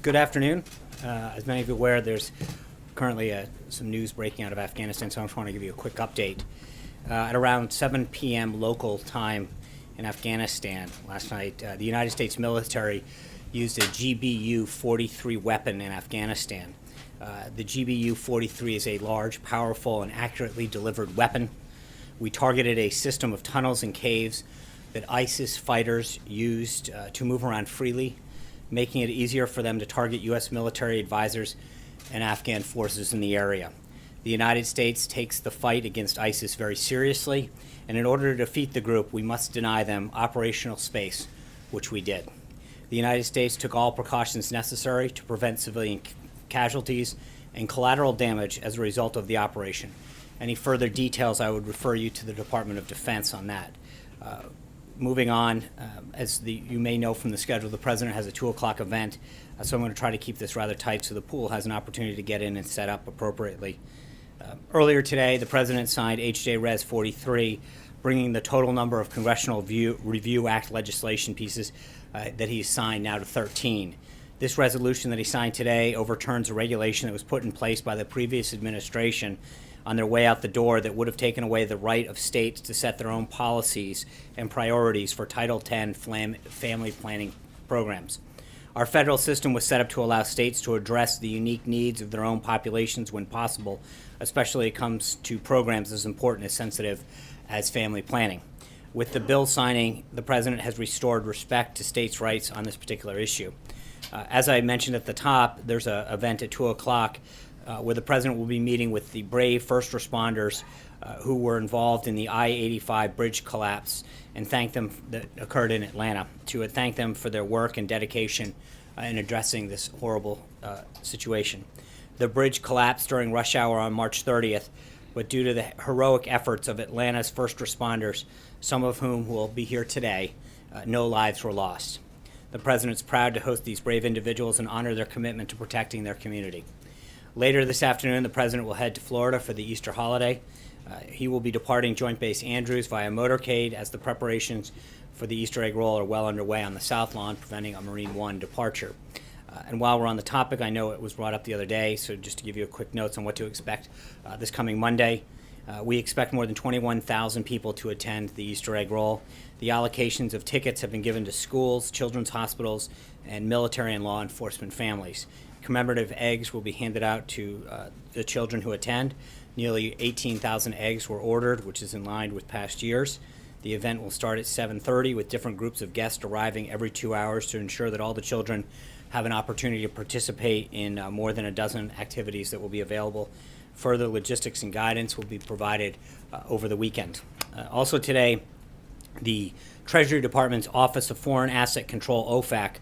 Good afternoon. As many of you are aware, there's currently some news breaking out of Afghanistan, so I just want to give you a quick update. At around 7 p.m. local time in Afghanistan last night, the United States military used a GBU-43 weapon in Afghanistan. The GBU-43 is a large, powerful, and accurately delivered weapon. We targeted a system of tunnels and caves that ISIS fighters used to move around freely, making it easier for them to target U.S. military advisors and Afghan forces in the area. The United States takes the fight against ISIS very seriously, and in order to defeat the group, we must deny them operational space, which we did. The United States took all precautions necessary to prevent civilian casualties and collateral damage as a result of the operation. Any further details, I would refer you to the Department of Defense on that. Moving on, as you may know from the schedule, the President has a 2 o'clock event, so I'm going to try to keep this rather tight so the pool has an opportunity to get in and set up appropriately. Earlier today, the President signed H.J. Res. 43, bringing the total number of Congressional Review Act legislation pieces that he's signed now to 13. This resolution that he signed today overturns a regulation that was put in place by the previous administration on their way out the door that would have taken away the right of states to set their own policies and priorities for Title X family planning programs. Our federal system was set up to allow states to address the unique needs of their own populations when possible, especially when it comes to programs as important and sensitive as family planning. With the bill signing, the President has restored respect to states' rights on this particular issue. As I mentioned at the top, there's an event at 2 o'clock where the President will be meeting with the brave first responders who were involved in the I-85 bridge collapse and thank them that occurred in Atlanta, to thank them for their work and dedication in addressing this horrible situation. The bridge collapsed during rush hour on March 30th, but due to the heroic efforts of Atlanta's first responders, some of whom will be here today, no lives were lost. The President's proud to host these brave individuals and honor their commitment to protecting their community. Later this afternoon, the President will head to Florida for the Easter holiday. He will be departing Joint Base Andrews via motorcade as the preparations for the Easter egg roll are well underway on the South Lawn, preventing a Marine One departure. And while we're on the topic, I know it was brought up the other day, so just to give you a quick notes on what to expect this coming Monday. We expect more than 21,000 people to attend the Easter egg roll. The allocations of tickets have been given to schools, children's hospitals, and military and law enforcement families. Commemorative eggs will be handed out to the children who attend. Nearly 18,000 eggs were ordered, which is in line with past years. The event will start at 7:30 with different groups of guests arriving every 2 hours to ensure that all the children have an opportunity to participate in more than a dozen activities that will be available. Further logistics and guidance will be provided over the weekend. Also today, the Treasury Department's Office of Foreign Asset Control, OFAC,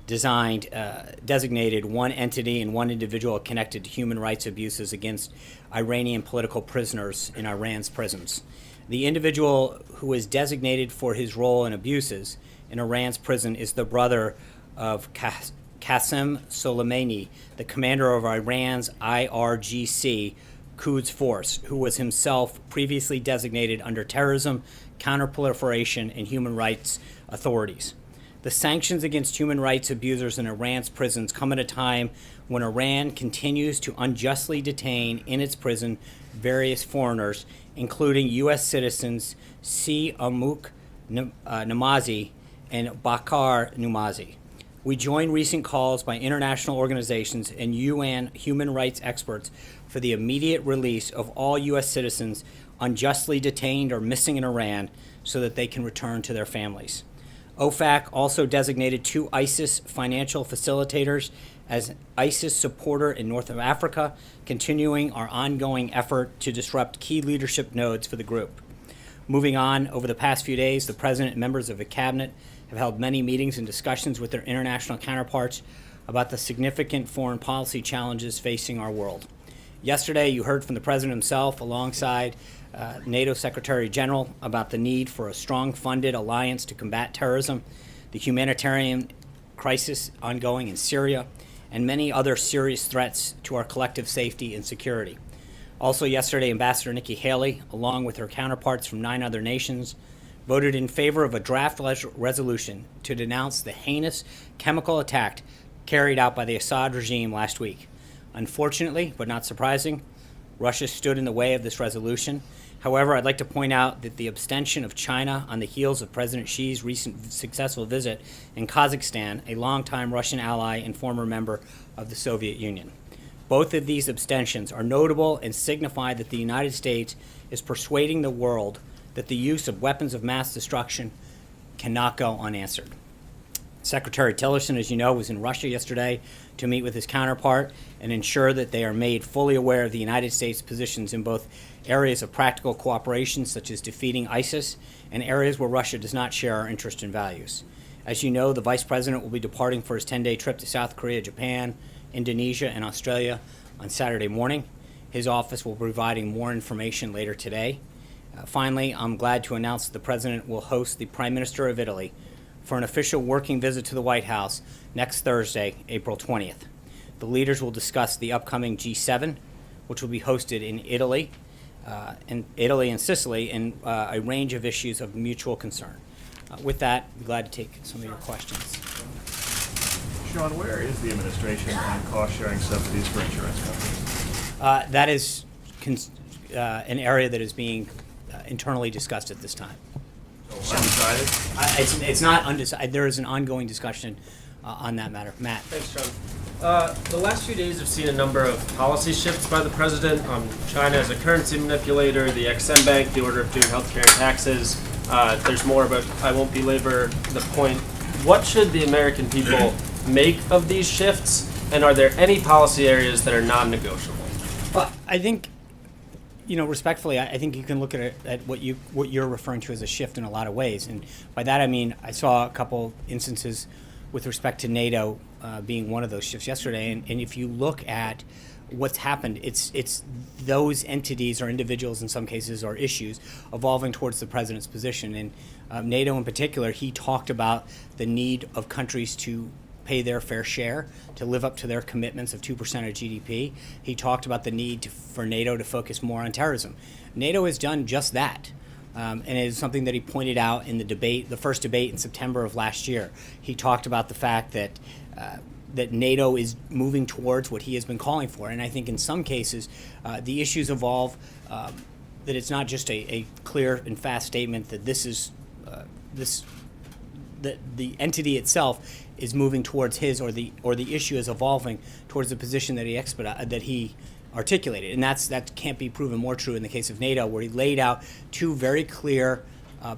designated one entity and one individual connected to human rights abuses against Iranian political prisoners in Iran's prisons. The individual who was designated for his role in abuses in Iran's prison is the brother of Qasem Soleimani, the commander of Iran's IRGC Quds Force, who was himself previously designated under terrorism, counterproliferation, and human rights authorities. The sanctions against human rights abusers in Iran's prisons come at a time when Iran continues to unjustly detain in its prison various foreigners, including U.S. citizens Si Amuk Namazi and Bakar Numazi. We join recent calls by international organizations and UN human rights experts for the immediate release of all U.S. citizens unjustly detained or missing in Iran so that they can return to their families. OFAC also designated 2 ISIS financial facilitators as ISIS supporter in North Africa, continuing our ongoing effort to disrupt key leadership nodes for the group. Moving on, over the past few days, the President and members of the Cabinet have held many meetings and discussions with their international counterparts about the significant foreign policy challenges facing our world. Yesterday, you heard from the President himself alongside NATO Secretary General about the need for a strong funded alliance to combat terrorism, the humanitarian crisis ongoing in Syria, and many other serious threats to our collective safety and security. Also yesterday, Ambassador Nikki Haley, along with her counterparts from 9 other nations, voted in favor of a draft resolution to denounce the heinous chemical attack carried out by the Assad regime last week. Unfortunately, but not surprising, Russia stood in the way of this resolution. However, I'd like to point out that the abstention of China on the heels of President Xi's recent successful visit in Kazakhstan, a longtime Russian ally and former member of the Soviet Union. Both of these abstentions are notable and signify that the United States is persuading the world that the use of weapons of mass destruction cannot go unanswered. Secretary Tillerson, as you know, was in Russia yesterday to meet with his counterpart and ensure that they are made fully aware of the United States' positions in both areas of practical cooperation, such as defeating ISIS, and areas where Russia does not share our interests and values. As you know, the Vice President will be departing for his 10-day trip to South Korea, Japan, Indonesia, and Australia on Saturday morning. His office will be providing more information later today. Finally, I'm glad to announce that the President will host the Prime Minister of Italy for an official working visit to the White House next Thursday, April 20th. The leaders will discuss the upcoming G7, which will be hosted in Italy and Sicily, and a range of issues of mutual concern. With that, I'm glad to take some of your questions. Sean, where is the administration on cost-sharing subsidies for insurance companies? That is an area that is being internally discussed at this time. Undecided? It's not undecided. There is an ongoing discussion on that matter. Matt. Thanks, John. The last few days have seen a number of policy shifts by the president on China as a currency manipulator, the XM Bank, the order of doing healthcare and taxes. There's more, but I won't belabor the point. What should the American people make of these shifts, and are there any policy areas that are non-negotiable? Well, I think, respectfully, I think you can look at what you're referring to as a shift in a lot of ways, and by that I mean I saw a couple instances with respect to NATO being one of those shifts yesterday, and if you look at what's happened, it's those entities or individuals in some cases or issues evolving towards the president's position, and NATO in particular, he talked about the need of countries to pay their fair share, to live up to their commitments of 2% of GDP. He talked about the need for NATO to focus more on terrorism. NATO has done just that. And it is something that he pointed out in the first debate in September of last year. He talked about the fact that NATO is moving towards what he has been calling for. And I think in some cases, the issues evolve, that it's not just a clear and fast statement that that the entity itself is moving towards his, or the issue is evolving towards the position that he articulated, and that can't be proven more true in the case of NATO, where he laid out two very clear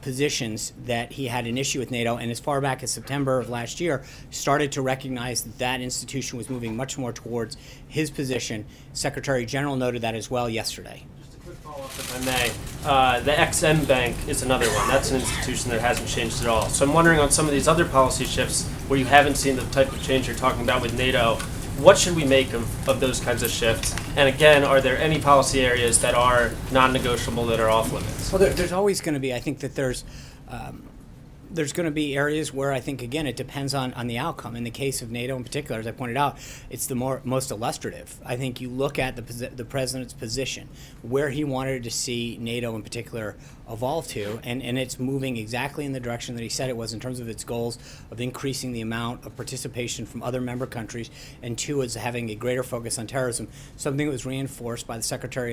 positions that he had an issue with NATO, and as far back as September of last year, started to recognize that institution was moving much more towards his position. Secretary General noted that as well yesterday. Just a quick follow-up, if I may. The XM Bank is another one. That's an institution that hasn't changed at all. So I'm wondering on some of these other policy shifts where you haven't seen the type of change you're talking about with NATO, what should we make of those kinds of shifts? And again, are there any policy areas that are non-negotiable that are off limits? Well, there's always going to be. I think that there's going to be areas where I think, again, it depends on the outcome. In the case of NATO in particular, as I pointed out, it's the most illustrative. I think you look at the president's position, where he wanted to see NATO in particular evolve to, and it's moving exactly in the direction that he said it was in terms of its goals of increasing the amount of participation from other member countries, and two, is having a greater focus on terrorism, something that was reinforced by the Secretary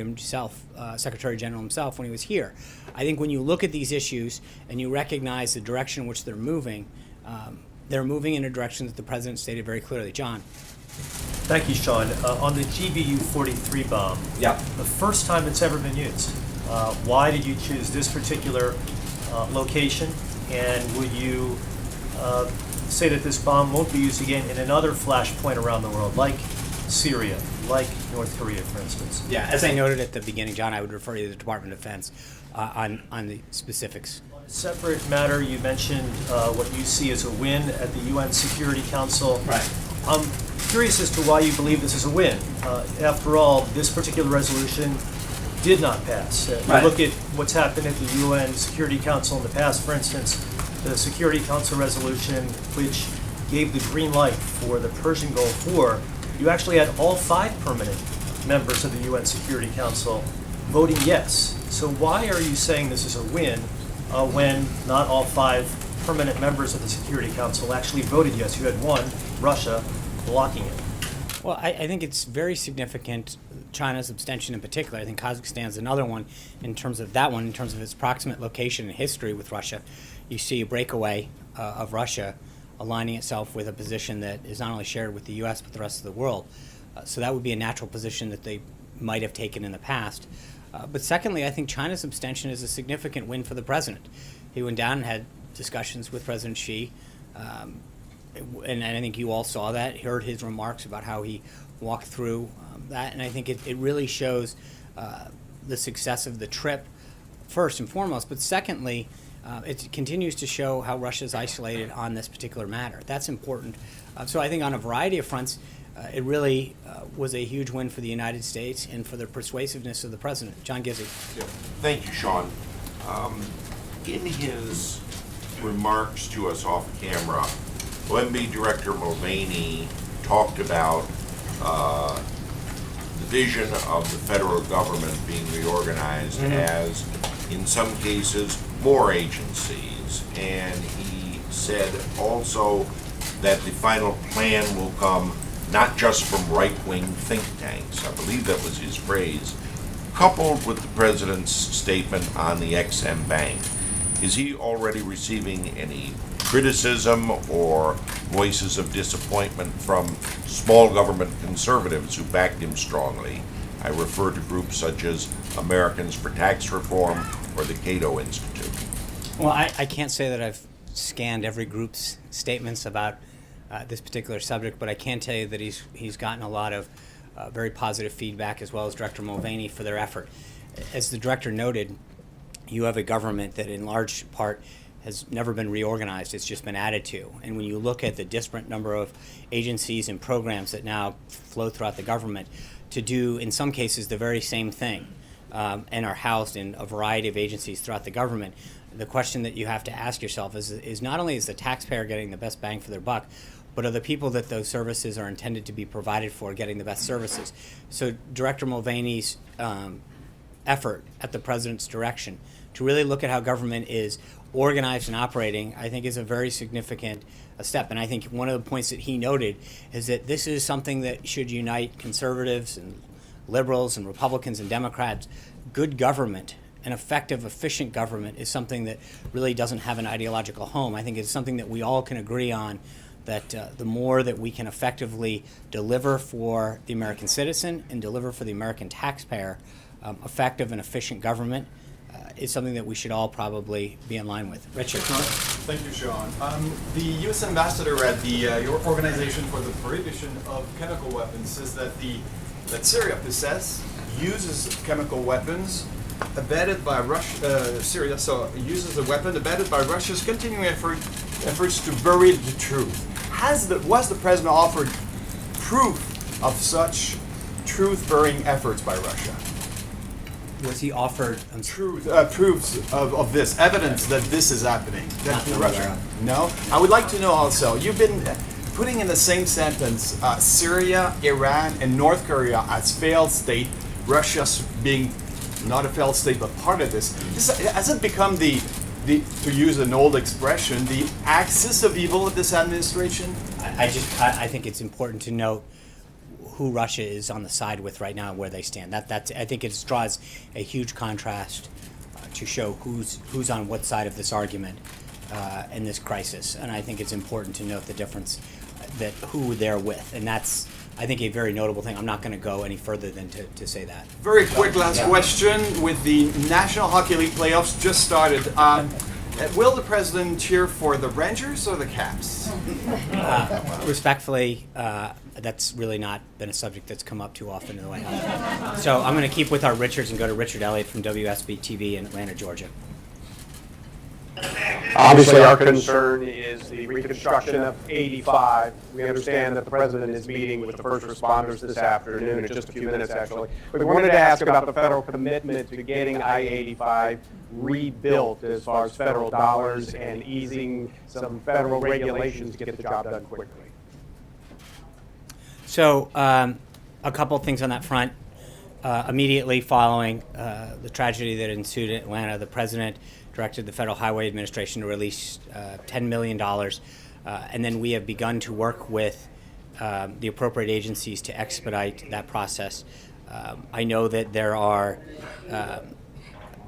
General himself when he was here. I think when you look at these issues and you recognize the direction in which they're moving in a direction that the president stated very clearly. John. Thank you, Sean. On the GBU-43 bomb, the first time it's ever been used, why did you choose this particular location? And would you say that this bomb won't be used again in another flashpoint around the world, like Syria, like North Korea, for instance? Yeah, as I noted at the beginning, John, I would refer you to the Department of Defense on the specifics. On a separate matter, you mentioned what you see as a win at the UN Security Council. Right. I'm curious as to why you believe this is a win. After all, this particular resolution did not pass. Right. You look at what's happened at the UN Security Council in the past, for instance, the Security Council resolution, which gave the green light for the Persian Gulf War, you actually had all 5 permanent members of the UN Security Council voting yes. So why are you saying this is a win when not all 5 permanent members of the Security Council actually voted yes? You had one, Russia, blocking it? Well, I think it's very significant, China's abstention in particular. I think Kazakhstan's another one in terms of that one, in terms of its proximate location and history with Russia. You see a breakaway of Russia aligning itself with a position that is not only shared with the U.S. but the rest of the world. So that would be a natural position that they might have taken in the past. But secondly, I think China's abstention is a significant win for the president. He went down and had discussions with President Xi, and I think you all saw that, heard his remarks about how he walked through that, and I think it really shows the success of the trip, first and foremost, but secondly, it continues to show how Russia's isolated on this particular matter. That's important. So I think on a variety of fronts, it really was a huge win for the United States and for the persuasiveness of the president. John Gizzi. Yeah. Thank you, Sean. In his remarks to us off camera, OMB Director Mulvaney talked about the vision of the federal government being reorganized as, in some cases, more agencies. And he said also that the final plan will come not just from right-wing think tanks, I believe that was his phrase, coupled with the president's statement on the XM Bank. Is he already receiving any criticism or voices of disappointment from small government conservatives who backed him strongly? I refer to groups such as Americans for Tax Reform or the Cato Institute. Well, I can't say that I've scanned every group's statements about this particular subject, but I can tell you that he's gotten a lot of very positive feedback, as well as Director Mulvaney, for their effort. As the director noted, you have a government that in large part has never been reorganized, it's just been added to. And when you look at the disparate number of agencies and programs that now flow throughout the government to do, in some cases, the very same thing, and are housed in a variety of agencies throughout the government, the question that you have to ask yourself is not only is the taxpayer getting the best bang for their buck, but are the people that those services are intended to be provided for getting the best services? So Director Mulvaney's effort at the president's direction to really look at how government is organized and operating, I think, is a very significant step. And I think one of the points that he noted is that this is something that should unite conservatives and liberals and Republicans and Democrats. Good government, an effective, efficient government, is something that really doesn't have an ideological home. I think it's something that we all can agree on, that the more that we can effectively deliver for the American citizen and deliver for the American taxpayer, effective and efficient government is something that we should all probably be in line with. Richard. Thank you, Sean. The U.S. ambassador at your Organization for the Prohibition of Chemical Weapons says that Syria uses chemical weapons abetted by Russia. Syria uses a weapon abetted by Russia's continuing efforts to bury the truth. Was the president offered proof of such truth-burying efforts by Russia? Was he offered Proofs of this, evidence that this is happening? That Russia? No? I would like to know also, you've been putting in the same sentence Syria, Iran, and North Korea as failed state, Russia being not a failed state but part of this. Has it become to use an old expression, the axis of evil of this administration? I think it's important to note who Russia is on the side with right now and where they stand. I think it draws a huge contrast to show who's on what side of this argument in this crisis. And I think it's important to note the difference that who they're with. And that's, I think, a very notable thing. I'm not going to go any further than to say that. Very quick last question. With the National Hockey League playoffs just started, will the president cheer for the Rangers or the Caps? Respectfully, that's really not been a subject that's come up too often in the White House. So I'm going to keep with our Richards and go to Richard Elliott from WSB TV in Atlanta, Georgia. Obviously, our concern is the reconstruction of 85. We understand that the president is meeting with the first responders this afternoon in just a few minutes, actually. We wanted to ask about the federal commitment to getting I-85 rebuilt as far as federal dollars and easing some federal regulations to get the job done quickly. So a couple of things on that front. Immediately following the tragedy that ensued in Atlanta, the president directed the Federal Highway Administration to release $10 million. And then we have begun to work with the appropriate agencies to expedite that process. I know that there are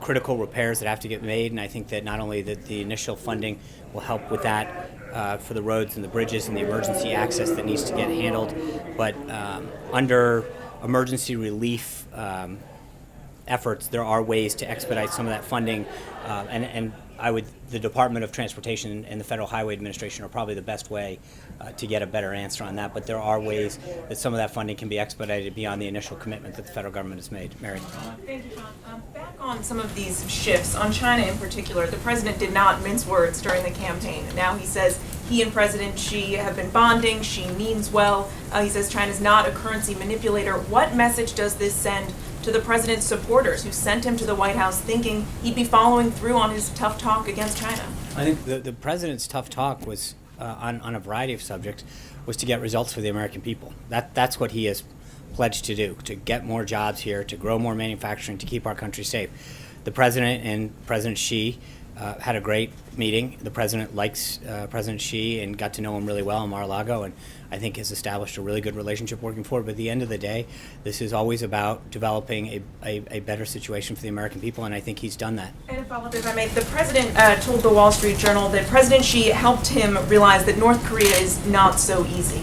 critical repairs that have to get made, and I think that not only that the initial funding will help with that for the roads and the bridges and the emergency access that needs to get handled, but under emergency relief efforts, there are ways to expedite some of that funding, and the Department of Transportation and the Federal Highway Administration are probably the best way to get a better answer on that. But there are ways that some of that funding can be expedited beyond the initial commitment that the federal government has made. Mary. Thank you, Sean. Back on some of these shifts, on China in particular, the president did not mince words during the campaign. Now he says he and President Xi have been bonding. Xi means well. He says China's not a currency manipulator. What message does this send to the president's supporters who sent him to the White House thinking he'd be following through on his tough talk against China? I think the president's tough talk was on a variety of subjects, was to get results for the American people. That's what he has pledged to do, to get more jobs here, to grow more manufacturing, to keep our country safe. The president and President Xi had a great meeting. The president likes President Xi and got to know him really well in Mar-a-Lago, and I think has established a really good relationship working forward. But at the end of the day, this is always about developing a better situation for the American people, and I think he's done that. And a follow-up, if I may, the president told the Wall Street Journal that President Xi helped him realize that North Korea is not so easy.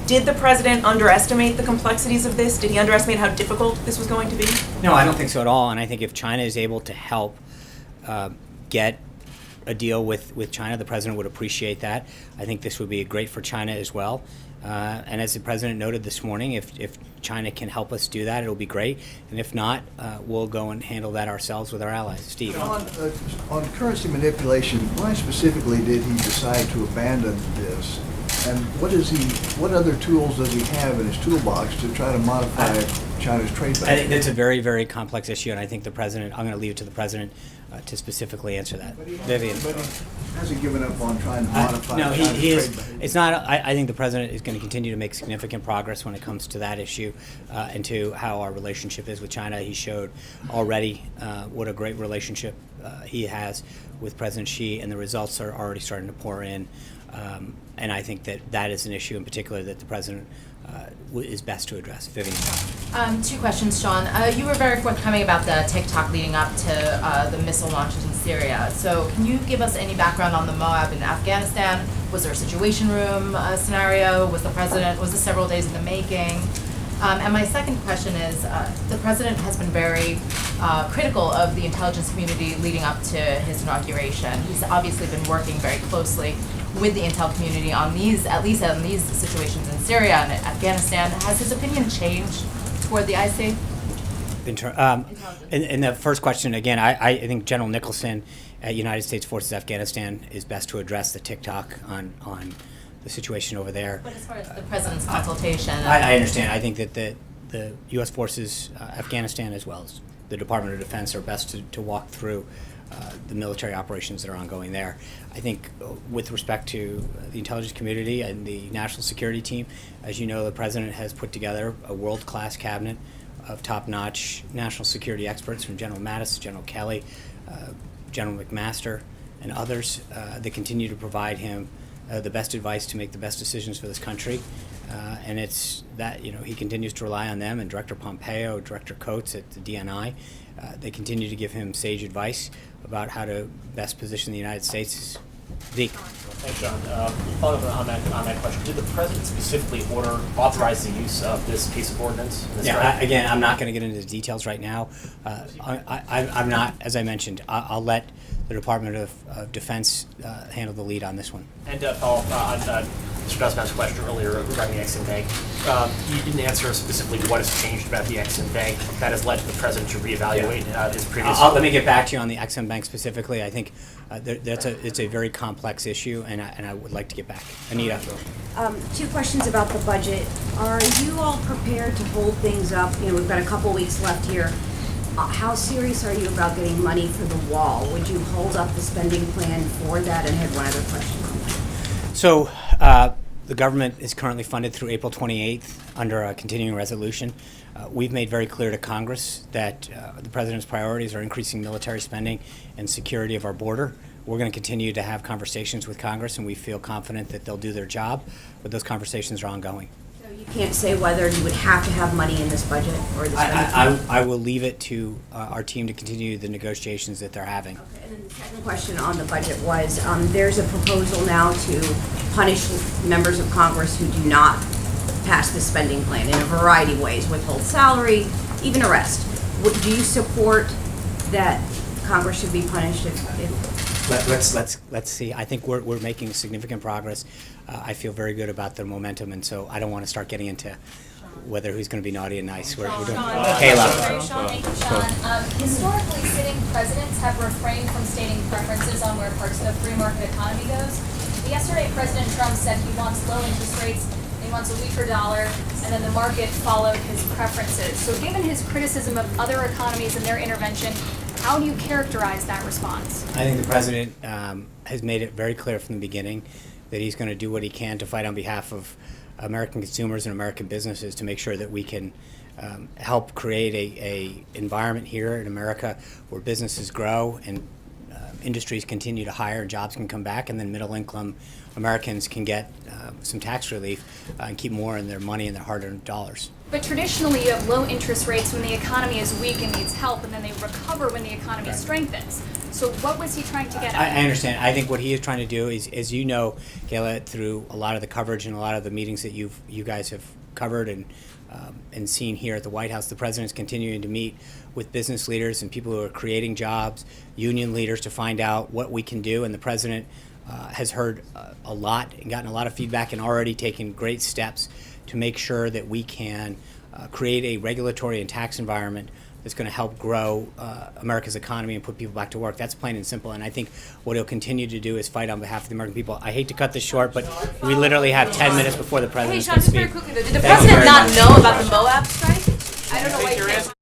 Did the president underestimate the complexities of this? Did he underestimate how difficult this was going to be? No, I don't think so at all, and I think if China is able to help get a deal with China, the president would appreciate that. I think this would be great for China as well. And as the president noted this morning, if China can help us do that, it'll be great. And if not, we'll go and handle that ourselves with our allies. Steve. On currency manipulation, why specifically did he decide to abandon this? And what other tools does he have in his toolbox to try to modify China's trade balance? I think that's a very, very complex issue, and I think the president, I'm going to leave it to the president to specifically answer that. Vivian. But he hasn't given up on trying to modify No, China's he is. trade balance. It's not. I think the president is going to continue to make significant progress when it comes to that issue and to how our relationship is with China. He showed already what a great relationship he has with President Xi, and the results are already starting to pour in. And I think that is an issue in particular that the president is best to address. Vivian. 2 questions, Sean. You were very forthcoming about the TikTok leading up to the missile launches in Syria. So can you give us any background on the Moab in Afghanistan? Was there a situation room scenario? Was this several days in the making? And my second question is, the president has been very critical of the intelligence community leading up to his inauguration. He's obviously been working very closely with the intel community on at least on these situations in Syria and Afghanistan. Has his opinion changed toward the IC? In the first question, again, I think General Nicholson at United States Forces Afghanistan is best to address the TikTok on the situation over there. But as far as the president's consultation, I understand. I think that the U.S. Forces Afghanistan, as well as the Department of Defense, are best to walk through the military operations that are ongoing there. I think with respect to the intelligence community and the national security team, as you know, the president has put together a world-class cabinet of top-notch national security experts, from General Mattis, General Kelly, General McMaster, and others that continue to provide him the best advice to make the best decisions for this country. And it's that, he continues to rely on them, and Director Pompeo, Director Coates at the DNI, they continue to give him sage advice about how to best position the United States. Zeke. Thanks, John. Following up on that question, did the president specifically authorize the use of this piece of ordinance? Again, I'm not going to get into the details right now. I'm not, as I mentioned, I'll let the Department of Defense handle the lead on this one. And follow up on Mr. Gusman's question earlier regarding the Exim Bank. You didn't answer specifically what has changed about the Exim Bank that has led the president to reevaluate his previous... Let me get back to you on the Exim Bank specifically. I think it's a very complex issue, and I would like to get back. Anita. 2 questions about the budget. Are you all prepared to hold things up? We've got a couple weeks left here. How serious are you about getting money for the wall? Would you hold up the spending plan for that? And I had one other question on that. So the government is currently funded through April 28th under a continuing resolution. We've made very clear to Congress that the president's priorities are increasing military spending and security of our border. We're going to continue to have conversations with Congress, and we feel confident that they'll do their job, but those conversations are ongoing. So you can't say whether you would have to have money in this budget or the spending plan? I will leave it to our team to continue the negotiations that they're having. Okay, and then the second question on the budget was, there's a proposal now to punish members of Congress who do not pass the spending plan in a variety of ways, withhold salary, even arrest. Do you support that Congress should be punished if Let's see. I think we're making significant progress. I feel very good about the momentum, and so I don't want to start getting into whether who's going to be naughty and nice. We're doing Kayla. Thank you, Sean. Historically, sitting presidents have refrained from stating preferences on where parts of the free market economy goes. But yesterday, President Trump said he wants low interest rates, he wants a weaker dollar, and then the market followed his preferences. So given his criticism of other economies and their intervention, how do you characterize that response? I think the president has made it very clear from the beginning that he's going to do what he can to fight on behalf of American consumers and American businesses to make sure that we can help create a environment here in America where businesses grow and industries continue to hire and jobs can come back, and then middle income Americans can get some tax relief and keep more in their money and their hard-earned dollars. But traditionally, you have low interest rates when the economy is weak and needs help, and then they recover when the economy strengthens. So what was he trying to get at? I understand. I think what he is trying to do is, as you know, Kayla, through a lot of the coverage and a lot of the meetings that you guys have covered and seen here at the White House, the president is continuing to meet with business leaders and people who are creating jobs, union leaders, to find out what we can do. And the president has heard a lot and gotten a lot of feedback and already taken great steps to make sure that we can create a regulatory and tax environment that's going to help grow America's economy and put people back to work. That's plain and simple. And I think what he'll continue to do is fight on behalf of the American people. I hate to cut this short, but we literally have 10 minutes before the president Hey, Sean, can just speak. very quickly though, did the Thank you president very not much. know about the Moab strike? I don't know why he can't.